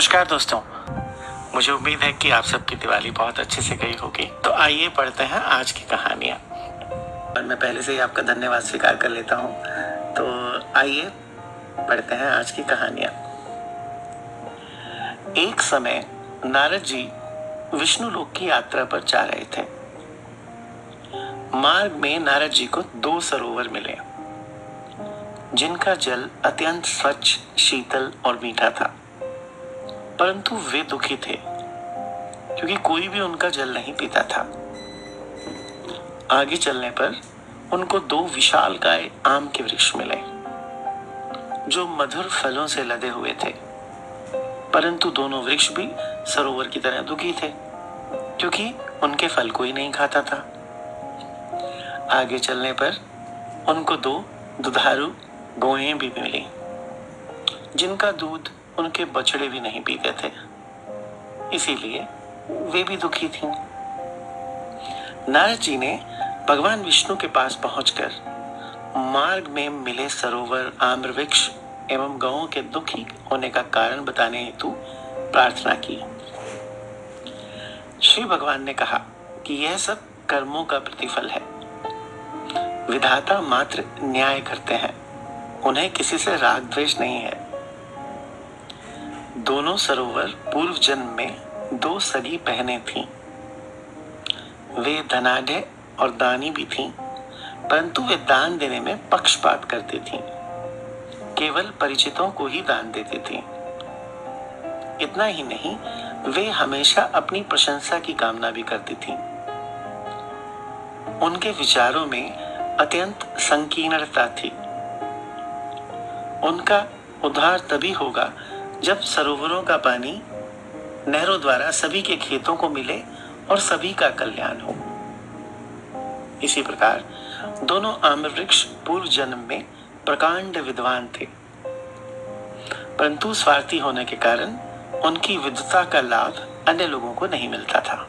नमस्कार दोस्तों, मुझे उम्मीद है कि आप सबकी दिवाली बहुत अच्छे से गई होगी। तो आइए पढ़ते हैं आज की कहानियाँ। और मैं पहले से ही आपका धन्यवाद स्वीकार कर लेता हूँ। तो आइए पढ़ते हैं आज की कहानियाँ। एक समय नारद जी विष्णु लोक की यात्रा पर जा रहे थे। मार्ग में नारद जी को 2 सरोवर मिले, जिनका जल अत्यंत स्वच्छ, शीतल और मीठा था। परंतु वे दुखी थे, क्योंकि कोई भी उनका जल नहीं पीता था। आगे चलने पर उनको 2 विशालकाय आम के वृक्ष मिले, जो मधुर फलों से लदे हुए थे। परंतु दोनों वृक्ष भी सरोवर की तरह दुखी थे, क्योंकि उनके फल कोई नहीं खाता था। आगे चलने पर उनको 2 दुधारू गौएं भी मिली, जिनका दूध उनके बछड़े भी नहीं पीते थे, इसीलिए वे भी दुखी थीं। नारद जी ने भगवान विष्णु के पास पहुंचकर मार्ग में मिले सरोवर, आम्र वृक्ष एवं गौओं के दुखी होने का कारण बताने हेतु प्रार्थना की। श्री भगवान ने कहा कि यह सब कर्मों का प्रतिफल है। विधाता मात्र न्याय करते हैं, उन्हें किसी से राग द्वेष नहीं है। दोनों सरोवर पूर्व जन्म में 2 सगी बहनें थीं। वे धनाढ्य और दानी भी थीं, परंतु वे दान देने में पक्षपात करती थीं। केवल परिचितों को ही दान देती थीं। इतना ही नहीं, वे हमेशा अपनी प्रशंसा की कामना भी करती थीं। उनके विचारों में अत्यंत संकीर्णता थी। उनका उद्धार तभी होगा जब सरोवरों का पानी नहरों द्वारा सभी के खेतों को मिले और सभी का कल्याण हो। इसी प्रकार दोनों आम्र वृक्ष पूर्व जन्म में प्रकांड विद्वान थे, परंतु स्वार्थी होने के कारण उनकी विद्वता का लाभ अन्य लोगों को नहीं मिलता था।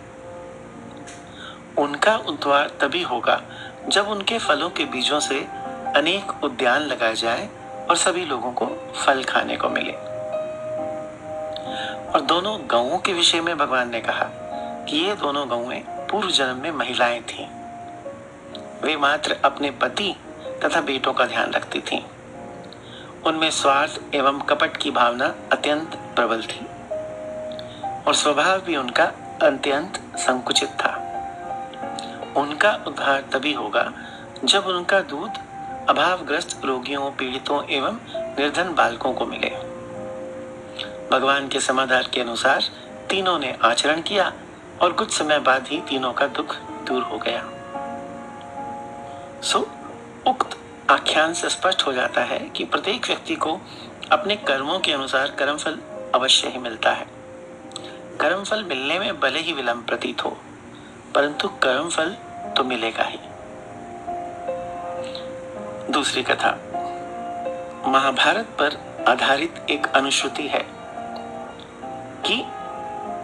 उनका उद्धार तभी होगा जब उनके फलों के बीजों से अनेक उद्यान लगाए जाएं और सभी लोगों को फल खाने को मिले। और दोनों गौओं के विषय में भगवान ने कहा कि ये दोनों गौएं पूर्व जन्म में महिलाएं थीं। वे मात्र अपने पति तथा बेटों का ध्यान रखती थीं। उनमें स्वार्थ एवं कपट की भावना अत्यंत प्रबल थी, और स्वभाव भी उनका अत्यंत संकुचित था। उनका उद्धार तभी होगा जब उनका दूध अभावग्रस्त रोगियों, पीड़ितों एवं निर्धन बालकों को मिले। भगवान के समाधान के अनुसार तीनों ने आचरण किया, और कुछ समय बाद ही तीनों का दुख दूर हो गया। उक्त आख्यान से स्पष्ट हो जाता है कि प्रत्येक व्यक्ति को अपने कर्मों के अनुसार कर्मफल अवश्य ही मिलता है। कर्मफल मिलने में भले ही विलंब प्रतीत हो, परंतु कर्मफल तो मिलेगा ही। दूसरी कथा महाभारत पर आधारित एक अनुश्रुति है कि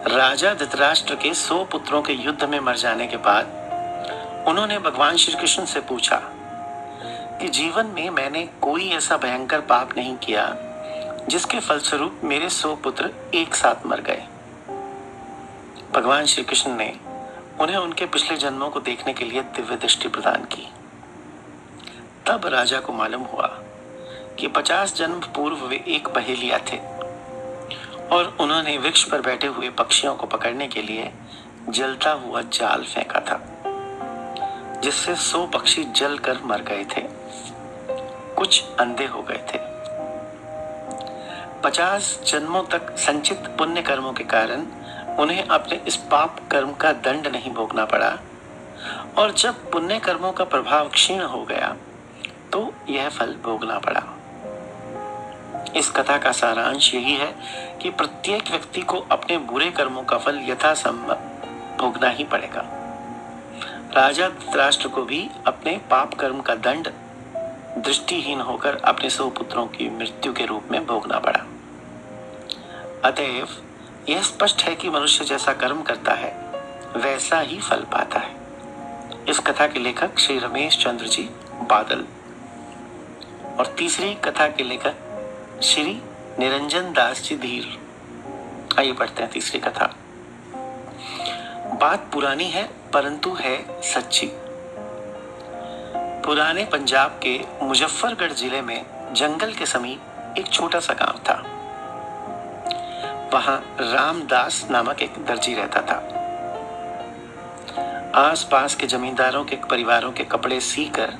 राजा धृतराष्ट्र के 100 पुत्रों के युद्ध में मर जाने के बाद उन्होंने भगवान श्री कृष्ण से पूछा कि जीवन में मैंने कोई ऐसा भयंकर पाप नहीं किया जिसके फलस्वरूप मेरे 100 पुत्र एक साथ मर गए। भगवान श्री कृष्ण ने उन्हें उनके पिछले जन्मों को देखने के लिए दिव्य दृष्टि प्रदान की। तब राजा को मालूम हुआ कि 50 जन्म पूर्व वे एक पहेलिया थे, और उन्होंने वृक्ष पर बैठे हुए पक्षियों को पकड़ने के लिए जलता हुआ जाल फेंका था, जिससे 100 पक्षी जलकर मर गए थे। कुछ अंधे हो गए थे। 50 जन्मों तक संचित पुण्य कर्मों के कारण उन्हें अपने इस पाप कर्म का दंड नहीं भोगना पड़ा, और जब पुण्य कर्मों का प्रभाव क्षीण हो गया तो यह फल भोगना पड़ा। इस कथा का सारांश यही है कि प्रत्येक व्यक्ति को अपने बुरे कर्मों का फल यथासंभव भोगना ही पड़ेगा। राजा धृतराष्ट्र को भी अपने पाप कर्म का दंड दृष्टिहीन होकर अपने 100 पुत्रों की मृत्यु के रूप में भोगना पड़ा। अतएव यह स्पष्ट है कि मनुष्य जैसा कर्म करता है वैसा ही फल पाता है। इस कथा के लेखक श्री रमेश चंद्र जी बादल, और तीसरी कथा के लेखक श्री निरंजन दास जी धीर। आइए पढ़ते हैं तीसरी कथा। बात पुरानी है परंतु है सच्ची। पुराने पंजाब के मुजफ्फरगढ़ जिले में जंगल के समीप एक छोटा सा गांव था। वहां रामदास नामक एक दर्जी रहता था। आसपास के जमींदारों के परिवारों के कपड़े सीकर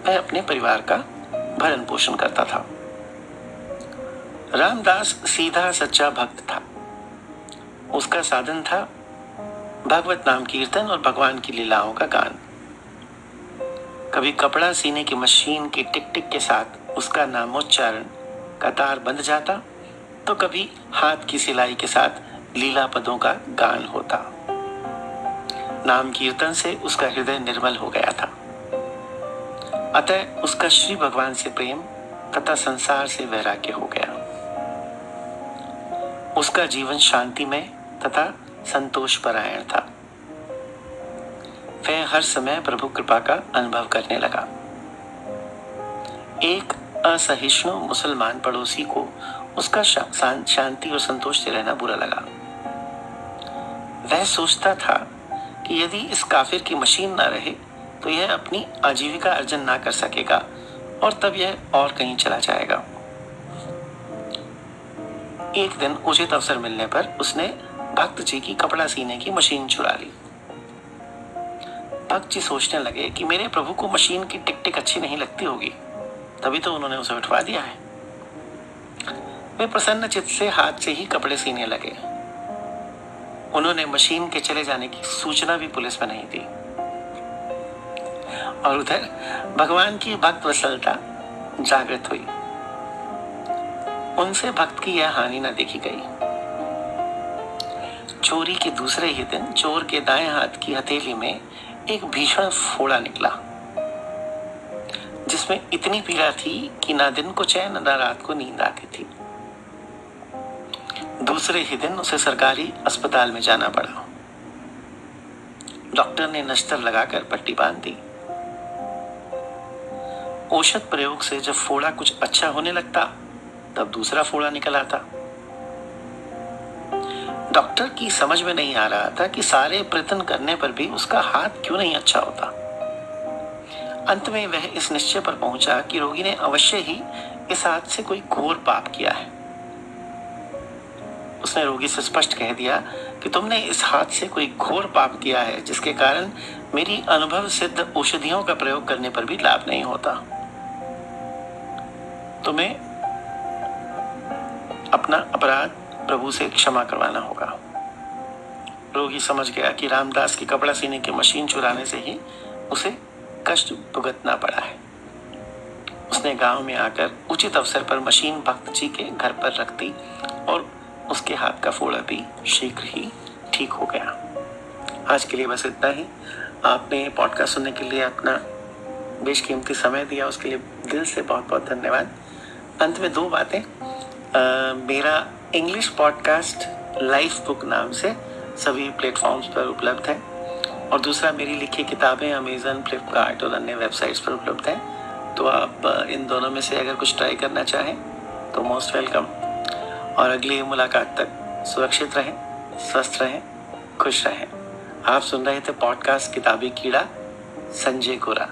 वह अपने परिवार का भरण पोषण करता था। रामदास सीधा सच्चा भक्त था। उसका साधन था भगवत नाम कीर्तन और भगवान की लीलाओं का गान। कभी कपड़ा सीने की मशीन की टिक टिक के साथ उसका नामोच्चारण कतार बंध जाता, तो कभी हाथ की सिलाई के साथ लीला पदों का गान होता। नाम कीर्तन से उसका हृदय निर्मल हो गया था। अतः उसका श्री भगवान से प्रेम तथा संसार से वैराग्य हो गया। उसका जीवन शांति में तथा संतोष परायण था। वह हर समय प्रभु कृपा का अनुभव करने लगा। एक असहिष्णु मुसलमान पड़ोसी को उसका शांति और संतोष से रहना बुरा लगा। वह सोचता था कि यदि इस काफिर की मशीन न रहे तो यह अपनी आजीविका अर्जन ना कर सकेगा और तब यह और कहीं चला जाएगा। एक दिन उचित अवसर मिलने पर उसने भक्त जी की कपड़ा सीने की मशीन चुरा ली। भक्त जी सोचने लगे कि मेरे प्रभु को मशीन की टिक टिक अच्छी नहीं लगती होगी, तभी तो उन्होंने उसे उठवा दिया है। वे प्रसन्न चित्त से हाथ से ही कपड़े सीने लगे। उन्होंने मशीन के चले जाने की सूचना भी पुलिस में नहीं दी। और उधर भगवान की भक्त वत्सलता जागृत हुई। उनसे भक्त की यह हानि न देखी गई। चोरी के दूसरे ही दिन चोर के दाएं हाथ की हथेली में एक भीषण फोड़ा निकला, जिसमें इतनी पीड़ा थी कि ना दिन को चैन ना रात को नींद आती थी। दूसरे ही दिन उसे सरकारी अस्पताल में जाना पड़ा। डॉक्टर ने नश्तर लगाकर पट्टी बांध दी। औषध प्रयोग से जब फोड़ा कुछ अच्छा होने लगता, तब दूसरा फोड़ा निकल आता। डॉक्टर की समझ में नहीं आ रहा था कि सारे प्रयत्न करने पर भी उसका हाथ क्यों नहीं अच्छा होता। अंत में वह इस निश्चय पर पहुंचा कि रोगी ने अवश्य ही इस हाथ से कोई घोर पाप किया है। उसने रोगी से स्पष्ट कह दिया कि तुमने इस हाथ से कोई घोर पाप किया है, जिसके कारण मेरी अनुभव सिद्ध औषधियों का प्रयोग करने पर भी लाभ नहीं होता। तुम्हें अपना अपराध प्रभु से क्षमा करवाना होगा। रोगी समझ गया कि रामदास की कपड़ा सीने की मशीन चुराने से ही उसे कष्ट भुगतना पड़ा है। उसने गांव में आकर उचित अवसर पर मशीन भक्त जी के घर पर रख दी और उसके हाथ का फोड़ा भी शीघ्र ही ठीक हो गया। आज के लिए बस इतना ही। आपने पॉडकास्ट सुनने के लिए अपना बेशकीमती समय दिया, उसके लिए दिल से बहुत बहुत धन्यवाद। अंत में दो बातें। मेरा इंग्लिश पॉडकास्ट लाइफ बुक नाम से सभी प्लेटफॉर्म्स पर उपलब्ध है, और दूसरा मेरी लिखी किताबें अमेजन, फ्लिपकार्ट और अन्य वेबसाइट्स पर उपलब्ध हैं। तो आप इन दोनों में से अगर कुछ ट्राई करना चाहें तो मोस्ट वेलकम। और अगली मुलाकात तक सुरक्षित रहें, स्वस्थ रहें, खुश रहें। आप सुन रहे थे पॉडकास्ट किताबी कीड़ा, संजय गोरा।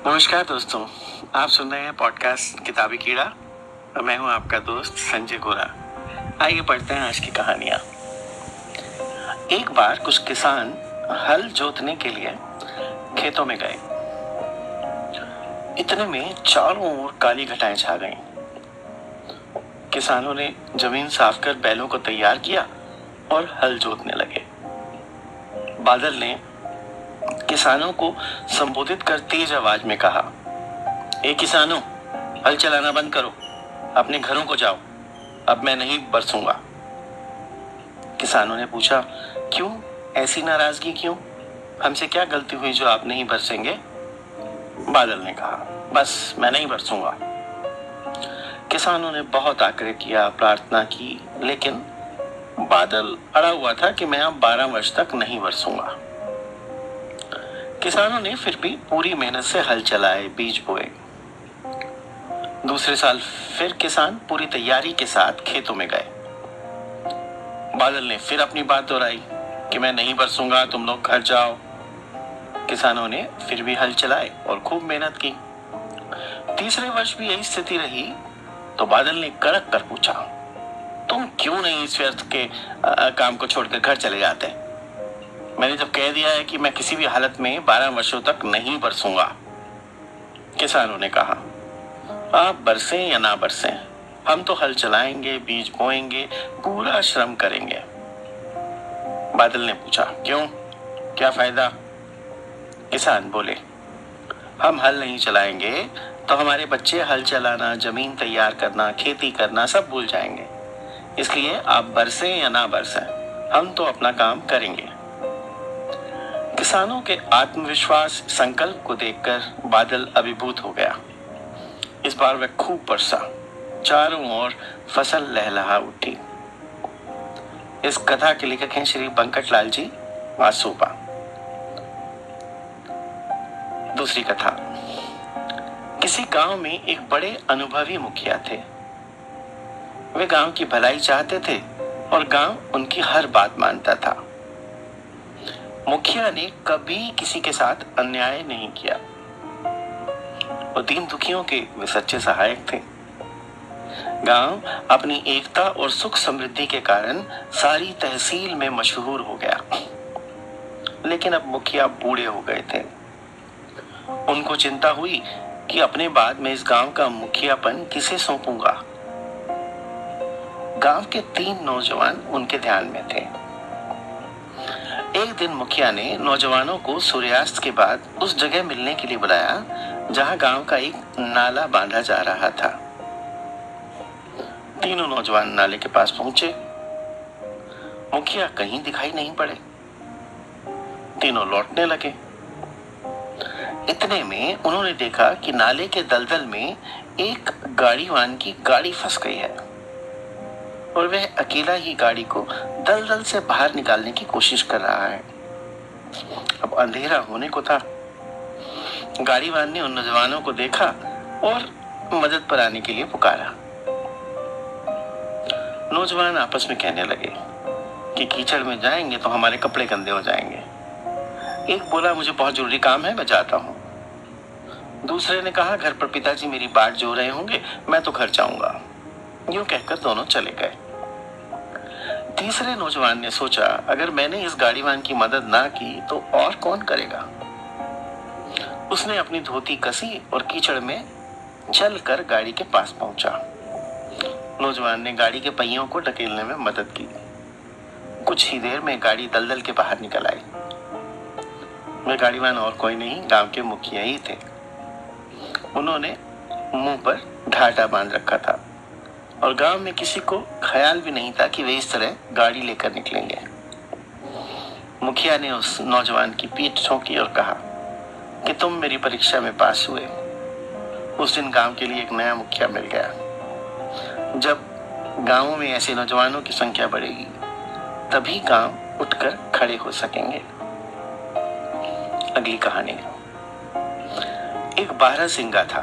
नमस्कार दोस्तों, आप सुन रहे हैं पॉडकास्ट किताबी कीड़ा और मैं हूं आपका दोस्त संजय गोरा। आइए पढ़ते हैं आज की कहानियां। एक बार कुछ किसान हल जोतने के लिए खेतों में गए। इतने में चारों ओर काली घटाएं छा गईं। किसानों ने जमीन साफ कर बैलों को तैयार किया और हल जोतने लगे। बादल ने किसानों को संबोधित कर तेज आवाज में कहा, ए किसानों, हल चलाना बंद करो, अपने घरों को जाओ। अब मैं नहीं बरसूंगा। किसानों ने पूछा, क्यों, ऐसी नाराजगी क्यों? हमसे क्या गलती हुई जो आप नहीं बरसेंगे? बादल ने कहा, बस मैं नहीं बरसूंगा। किसानों ने बहुत आग्रह किया, प्रार्थना की, लेकिन बादल अड़ा हुआ था कि मैं अब 12 वर्ष तक नहीं बरसूंगा। किसानों ने फिर भी पूरी मेहनत से हल चलाए, बीज बोए। दूसरे साल फिर किसान पूरी तैयारी के साथ खेतों में गए। बादल ने फिर अपनी बात दोहराई कि मैं नहीं बरसूंगा, तुम लोग घर जाओ। किसानों ने फिर भी हल चलाए और खूब मेहनत की। तीसरे वर्ष भी यही स्थिति रही तो बादल ने कड़क कर पूछा, तुम क्यों नहीं इस व्यर्थ के काम को छोड़कर घर चले जाते? मैंने जब कह दिया है कि मैं किसी भी हालत में 12 वर्षों तक नहीं बरसूंगा। किसानों ने कहा, आप बरसें या ना बरसें, हम तो हल चलाएंगे, बीज बोएंगे, पूरा श्रम करेंगे। बादल ने पूछा, क्यों, क्या फायदा? किसान बोले, हम हल नहीं चलाएंगे तो हमारे बच्चे हल चलाना, जमीन तैयार करना, खेती करना सब भूल जाएंगे। इसलिए आप बरसें या ना बरसें, हम तो अपना काम करेंगे। किसानों के आत्मविश्वास, संकल्प को देखकर बादल अभिभूत हो गया। इस बार वह खूब बरसा, चारों ओर फसल लहलहा उठी। इस कथा के लेखक हैं श्री पंकटलाल जी आसोपा। दूसरी कथा। किसी गांव में एक बड़े अनुभवी मुखिया थे। वे गांव की भलाई चाहते थे और गांव उनकी हर बात मानता था। मुखिया ने कभी किसी के साथ अन्याय नहीं किया और दीन दुखियों के वे सच्चे सहायक थे। गांव अपनी एकता और सुख समृद्धि के कारण सारी तहसील में मशहूर हो गया। लेकिन अब मुखिया बूढ़े हो गए थे। उनको चिंता हुई कि अपने बाद में इस गांव का मुखियापन किसे सौंपूंगा। गांव के 3 नौजवान उनके ध्यान में थे। एक दिन मुखिया ने नौजवानों को सूर्यास्त के बाद उस जगह मिलने के लिए बुलाया जहां गांव का एक नाला बांधा जा रहा था। तीनों नौजवान नाले के पास पहुंचे। मुखिया कहीं दिखाई नहीं पड़े। तीनों लौटने लगे। इतने में उन्होंने देखा कि नाले के दलदल में एक गाड़ीवान की गाड़ी फंस गई है और वह अकेला ही गाड़ी को दलदल से बाहर निकालने की कोशिश कर रहा है। अब अंधेरा होने को था। गाड़ीवान ने उन नौजवानों को देखा और मदद पर आने के लिए पुकारा। नौजवान आपस में कहने लगे कि कीचड़ में जाएंगे तो हमारे कपड़े गंदे हो जाएंगे। एक बोला, मुझे बहुत जरूरी काम है, मैं जाता हूँ। दूसरे ने कहा, घर पर पिताजी मेरी बाट जो रहे होंगे, मैं तो घर जाऊंगा। यूं कहकर दोनों चले गए। तीसरे नौजवान ने सोचा, अगर मैंने इस गाड़ीवान की मदद ना की तो और कौन करेगा। उसने अपनी धोती कसी और कीचड़ में चलकर गाड़ी के पास पहुंचा। नौजवान ने गाड़ी के पहियों को ढकेलने में मदद की। कुछ ही देर में गाड़ी दलदल के बाहर निकल आई। वे गाड़ीवान और कोई नहीं, गांव के मुखिया ही थे। उन्होंने मुंह पर घाटा बांध रखा था और गांव में किसी को ख्याल भी नहीं था कि वे इस तरह गाड़ी लेकर निकलेंगे। मुखिया ने उस नौजवान की पीठ ठोकी और कहा कि तुम मेरी परीक्षा में पास हुए। उस दिन गांव के लिए एक नया मुखिया मिल गया। जब गांवों में ऐसे नौजवानों की संख्या बढ़ेगी तभी गांव उठकर खड़े हो सकेंगे। अगली कहानी। एक बारहसिंगा था।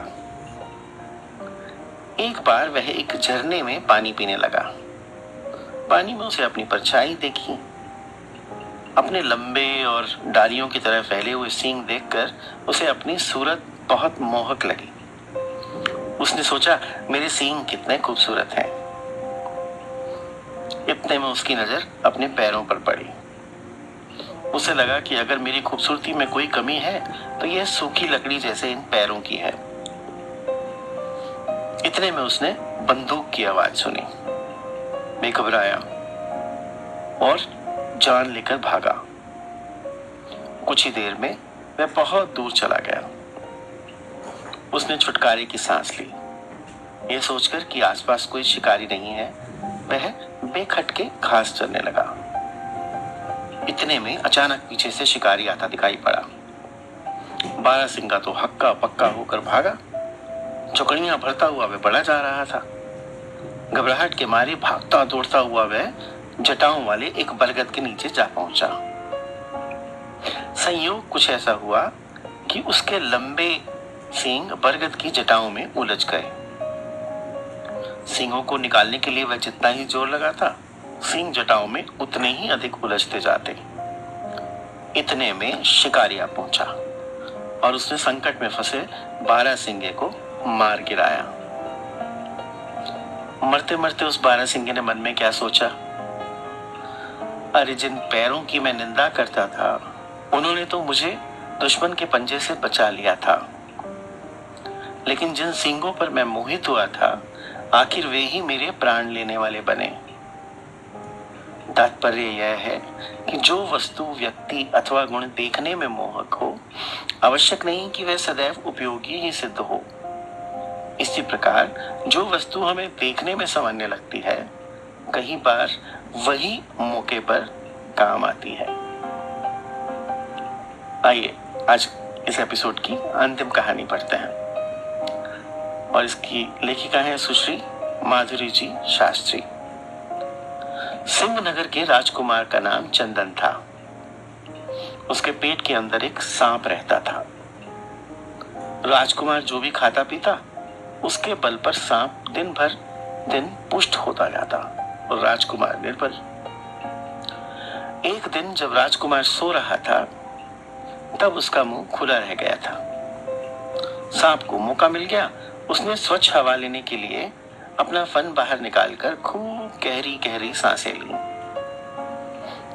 एक बार वह एक झरने में पानी पीने लगा। पानी में उसे अपनी परछाई देखी। अपने लंबे और डालियों की तरह फैले हुए सींग देखकर उसे अपनी सूरत बहुत मोहक लगी। उसने सोचा, मेरे सींग कितने खूबसूरत हैं। इतने में उसकी नजर अपने पैरों पर पड़ी। उसे लगा कि अगर मेरी खूबसूरती में कोई कमी है तो यह सूखी लकड़ी जैसे इन पैरों की है। इतने में उसने बंदूक की आवाज सुनी। वे घबराया और जान लेकर भागा। कुछ ही देर में वह बहुत दूर चला गया। उसने छुटकारे की सांस ली। यह सोचकर कि आसपास कोई शिकारी नहीं है, वह बेखटके घास चरने लगा। इतने में अचानक पीछे से शिकारी आता दिखाई पड़ा। बारहसिंगा तो हक्का पक्का होकर भागा। चौकड़ियां भरता हुआ वह बढ़ा जा रहा था। घबराहट के मारे भागता दौड़ता हुआ वह जटाओं वाले एक बरगद के नीचे जा पहुंचा। संयोग कुछ ऐसा हुआ कि उसके लंबे सींग बरगद की जटाओं में उलझ गए। सींगों को निकालने के लिए वह जितना ही जोर लगाता, सींग जटाओं में उतने ही अधिक उलझते जाते। इतने में शिकारी आ पहुंचा और उसने संकट में फंसे बारहसिंगे को मार गिराया। मरते मरते उस बारहसिंगे ने मन में क्या सोचा, अरे जिन पैरों की मैं निंदा करता था उन्होंने तो मुझे दुश्मन के पंजे से बचा लिया था, लेकिन जिन सींगों पर मैं मोहित हुआ था आखिर वे ही मेरे प्राण लेने वाले बने। तात्पर्य यह है कि जो वस्तु, व्यक्ति अथवा गुण देखने में मोहक हो, आवश्यक नहीं कि वह सदैव उपयोगी ही सिद्ध हो। इसी प्रकार जो वस्तु हमें देखने में सामान्य लगती है, कई बार वही मौके पर काम आती है। आइए आज इस एपिसोड की अंतिम कहानी पढ़ते हैं और इसकी लेखिका है सुश्री माधुरी जी शास्त्री। सिंहनगर के राजकुमार का नाम चंदन था। उसके पेट के अंदर एक सांप रहता था। राजकुमार जो भी खाता पीता उसके बल पर सांप दिन भर दिन पुष्ट होता जाता और राजकुमार निर्बल। एक दिन जब राजकुमार सो रहा था तब उसका मुंह खुला रह गया था। सांप को मौका मिल गया। उसने स्वच्छ हवा लेने के लिए अपना फन बाहर निकालकर खूब गहरी गहरी सांसें ली।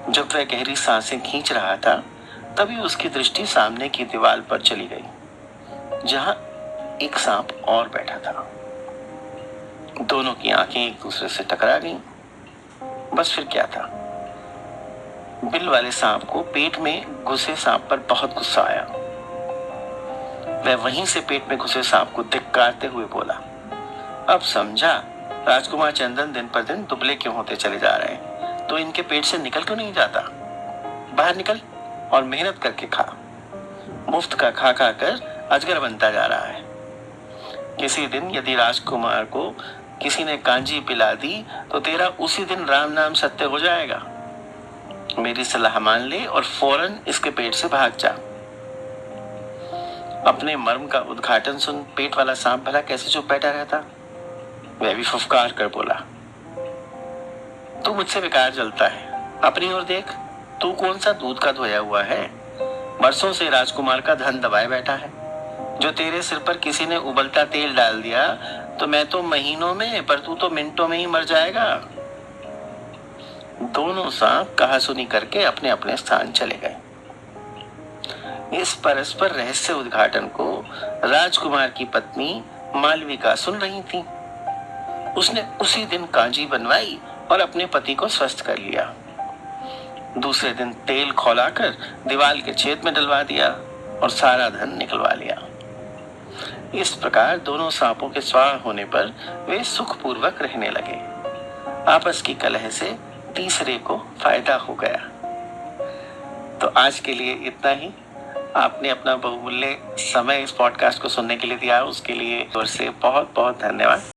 जब वह गहरी सांसें खींच रहा था तभी उसकी दृष्टि सामने की दीवार पर चली गई, जहां एक सांप और बैठा था। दोनों की आंखें एक दूसरे से टकरा गईं। बस फिर क्या था, बिल वाले सांप को पेट में घुसे सांप पर बहुत गुस्सा आया। वह वहीं से पेट में घुसे सांप को धिक्कारते हुए बोला, अब समझा राजकुमार चंदन दिन पर दिन दुबले क्यों होते चले जा रहे हैं, तो इनके पेट से निकल क्यों नहीं जाता। बाहर निकल और मेहनत करके खा। मुफ्त का खा खा कर अजगर बनता जा रहा है। किसी दिन यदि राजकुमार को किसी ने कांजी पिला दी तो तेरा उसी दिन राम नाम सत्य हो जाएगा। मेरी सलाह मान ले और फौरन इसके पेट से भाग जा। अपने मर्म का उद्घाटन सुन पेट वाला सांप भला कैसे चुप बैठा रहता। वह भी फुफकार कर बोला, तू मुझसे बेकार जलता है, अपनी ओर देख, तू कौन सा दूध का धोया हुआ है। बरसों से राजकुमार का धन दबाए बैठा है। जो तेरे सिर पर किसी ने उबलता तेल डाल दिया तो मैं तो महीनों में, पर तू तो मिनटों में ही मर जाएगा। दोनों सांप कहासुनी करके अपने अपने स्थान चले गए। इस परस्पर रहस्य उद्घाटन को राजकुमार की पत्नी मालविका सुन रही थी। उसने उसी दिन कांजी बनवाई और अपने पति को स्वस्थ कर लिया। दूसरे दिन तेल खौलाकर दीवार के छेद में डलवा दिया और सारा धन निकलवा लिया। इस प्रकार दोनों सांपों के स्वाहा होने पर वे सुखपूर्वक रहने लगे। आपस की कलह से तीसरे को फायदा हो गया। तो आज के लिए इतना ही। आपने अपना बहुमूल्य समय इस पॉडकास्ट को सुनने के लिए दिया, उसके लिए ओर से बहुत बहुत धन्यवाद।